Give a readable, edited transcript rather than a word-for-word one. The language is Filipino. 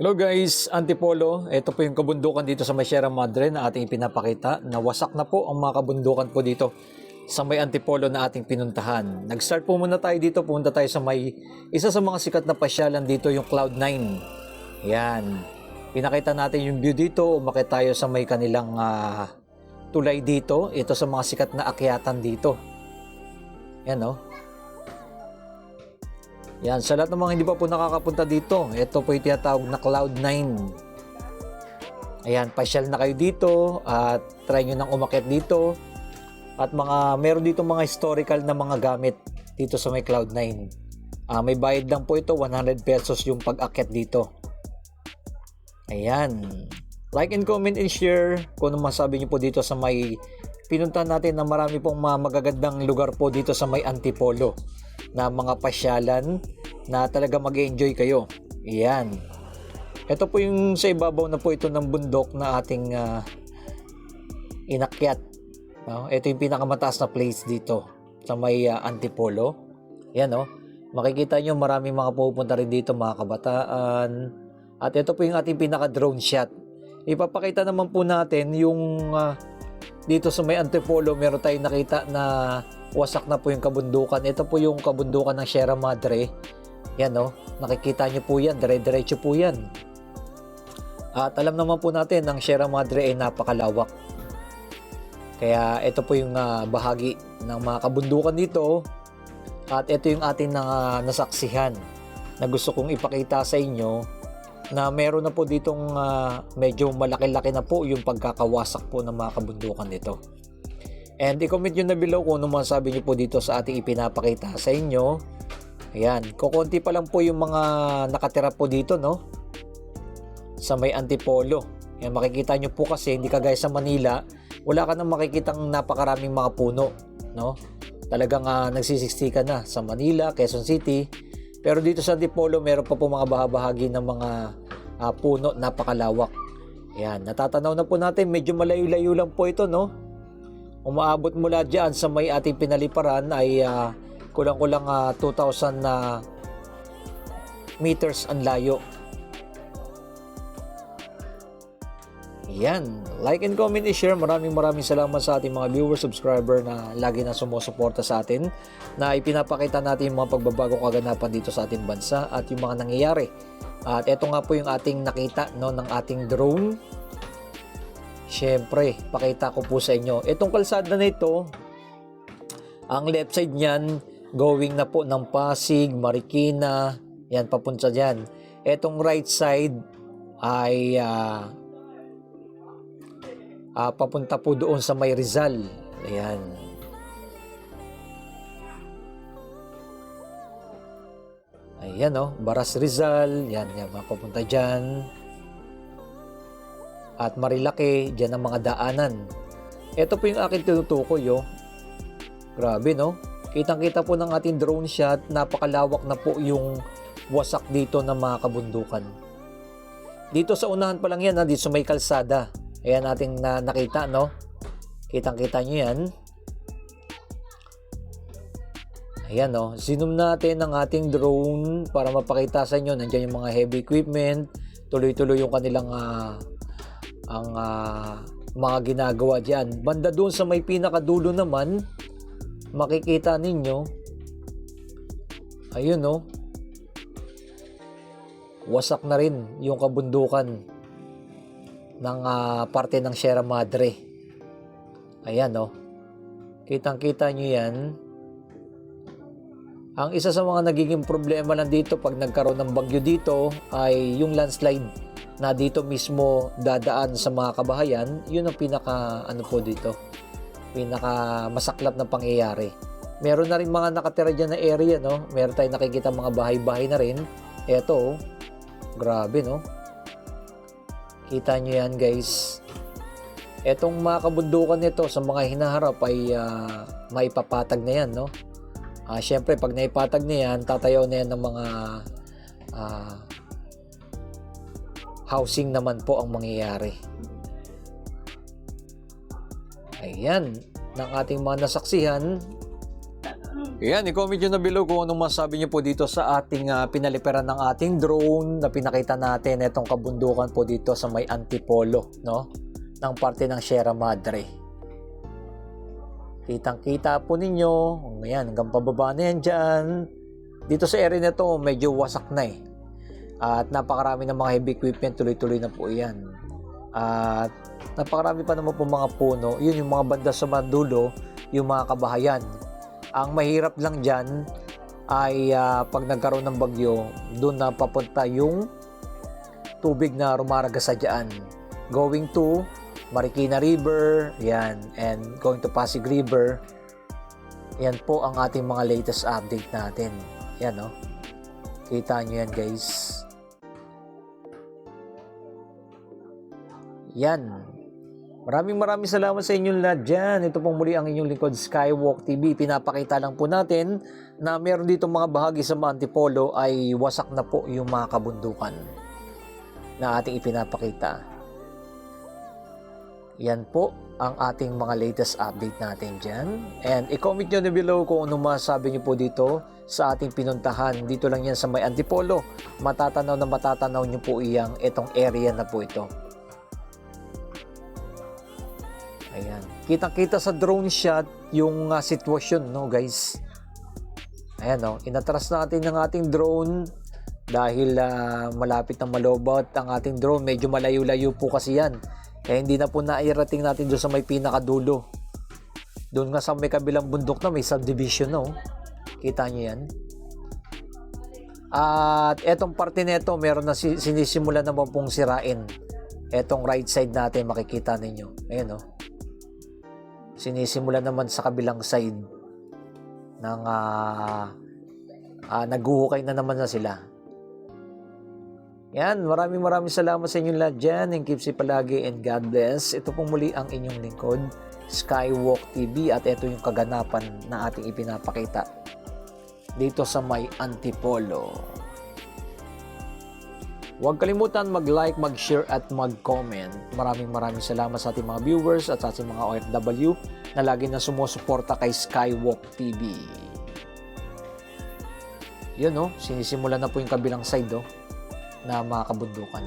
Hello guys, Antipolo. Ito po yung kabundukan dito sa may Sierra Madre na ating ipinapakita. Nawasak na po ang mga kabundukan po dito sa may Antipolo na ating pinuntahan. Nag-start po muna tayo dito. Pumunta tayo sa may isa sa mga sikat na pasyalan dito, yung Cloud9. Yan. Pinakita natin yung view dito. Umakit tayo sa may kanilang tulay dito. Ito sa mga sikat na akyatan dito. Yan o. Yan, sa lahat ng mga hindi pa po nakakapunta dito, ito po yung tinatawag na Cloud9. Ayan, pasyal na kayo dito at try nyo nang umakyat dito. At meron dito mga historical na mga gamit dito sa may Cloud9. May bayad lang po ito, 100 pesos yung pag-akyat dito. Ayan. Like and comment and share kung ano masabi nyo po dito sa may pinuntahan natin na marami pong magagandang lugar po dito sa may Antipolo na mga pasyalan na talaga mag-enjoy kayo. Ayan. Ito po yung sa ibabaw na po ito ng bundok na ating inakyat. No? Ito yung pinakamataas na place dito sa may Antipolo. Ayan o. Makikita nyo maraming mga pupunta rin dito, mga kabataan. At ito po yung ating pinaka-drone shot. Ipapakita naman po natin yung dito sa may Antipolo, meron tayong nakita na wasak na po yung kabundukan. Ito po yung kabundukan ng Sierra Madre. Yan o, nakikita nyo po yan, dire-diretso po yan. At alam naman po natin, ang Sierra Madre ay napakalawak. Kaya ito po yung bahagi ng mga kabundukan dito. At ito yung ating nasaksihan na gusto kong ipakita sa inyo na meron na po ditong medyo malaki-laki na po yung pagkakawasak po ng mga kabundukan dito. And i-comment nyo na below kung ano masabi nyo po dito sa ating ipinapakita sa inyo. Ayan, kukunti pa lang po yung mga nakatira po dito, no? Sa may Antipolo. Ayan, makikita nyo po kasi hindi kagaya sa Manila, wala ka nang makikitang napakaraming mga puno, no? Talagang nagsisiksika na sa Manila, Quezon City. Pero dito sa Antipolo, meron pa po mga bahagi ng mga puno, napakalawak. Ayan, natatanaw na po natin, medyo malayo-layo lang po ito, no? Umaabot mula dyan sa may ating pinaliparan ay kulang-kulang 2,000 meters ang layo. Ayan, like and comment and share. Maraming salamat sa ating mga viewers, subscriber na lagi na sumusuporta sa atin, na ipinapakita natin yung mga pagbabagong kaganapan dito sa ating bansa at yung mga nangyayari. At ito nga po yung ating nakita, no, ng ating drone. Siyempre, pakita ko po sa inyo. Itong kalsada na ito, ang left side niyan, going na po ng Pasig, Marikina, yan, papunta dyan. Itong right side ay papunta po doon sa may Rizal. Ayan. Ayan o, Baras Rizal, yan, mapapunta dyan. At Marilake, dyan ang mga daanan. Ito po yung aking tinutukoy, oh. Grabe, no? Kitang-kita po ng ating drone shot, napakalawak na po yung wasak dito ng mga kabundukan. Dito sa unahan pa lang yan, dito sa may kalsada. Ayan nating nakita, no? Kitang-kita nyo yan. Ayan, no? Zoom natin ang ating drone para mapakita sa inyo. Nandiyan yung mga heavy equipment. Tuloy-tuloy yung kanilang mga ginagawa dyan. Banda doon sa may pinakadulo naman, makikita ninyo, ayun, no, wasak na rin yung kabundukan ng parte ng Sierra Madre. Ayan, no, kitang-kita nyo yan. Ang isa sa mga nagiging problema lang dito pag nagkaroon ng bagyo dito ay yung landslide na dito mismo dadaan sa mga kabahayan. Yun ang pinaka masaklap na pangyayari. Meron na rin mga nakatira dyan na area, no? Meron tayong nakikita mga bahay-bahay na rin. Eto, grabe, no? Kita nyo yan, guys. Etong mga kabundukan nito sa mga hinaharap ay maipapatag na yan, no? Siyempre, pag naipatag na yan, tatayaw na yan ng mga housing naman po ang mangyayari. Ayan, ng ating mga nasaksihan. Ayan, i-comment nyo na below kung anong masabi nyo po dito sa ating pinaliperan ng ating drone na pinakita natin itong kabundukan po dito sa may Antipolo, no? Ng parte ng Sierra Madre. Kitang-kita po ninyo. Ayan, hanggang pababa na yan dyan. Dito sa area na to, medyo wasak na eh. At napakarami ng mga heavy equipment, tuloy-tuloy na po yan. At napakarami pa naman po mga puno. Yun yung mga banda sa mandulo, yung mga kabahayan. Ang mahirap lang dyan ay pag nagkaroon ng bagyo, doon na papunta yung tubig na rumaragas sa dyan. Going to Marikina River, yan, and going to Pasig River. Yan po ang ating mga latest update natin. Yan, no? Kita nyo yan, guys. Yan. Maraming salamat sa inyong lahat dyan. Ito pong muli ang inyong lingkod, Skywalk TV. Pinapakita lang po natin na meron dito mga bahagi sa Antipolo ay wasak na po yung mga kabundukan na ating ipinapakita. Yan po ang ating mga latest update natin dyan. And i-comment nyo na below kung ano masabi nyo po dito sa ating pinuntahan. Dito lang yan sa may Antipolo. Matatanaw nyo po itong area na po ito. Ayan. Kitang-kita sa drone shot yung sitwasyon, no, guys. Ayan, no. Inatras natin ng ating drone dahil malapit na malobot ang ating drone. Medyo malayo-layo po kasi yan. Kaya hindi na po nairating natin doon sa may pinakadulo. Doon nga sa may kabilang bundok na may subdivision, no. Kita nyo yan. At etong parte nito, meron na sinisimula naman pong sirain. Etong right side natin, makikita ninyo. Ayan, no. Sinisimula naman sa kabilang side ng naghuhukay na naman na sila. Yan, maraming salamat sa inyong lahat dyan, and keep safe palagi, and God bless. Ito pong muli ang inyong lingkod, Skywalk TV, at ito yung kaganapan na ating ipinapakita dito sa may Antipolo. Huwag kalimutan mag-like, mag-share at mag-comment. Maraming salamat sa ating mga viewers at sa ating mga OFW na lagi na sumusuporta kay Skywalk TV. Yun, no? Sinisimula na po yung kabilang side, na mga kabundukan.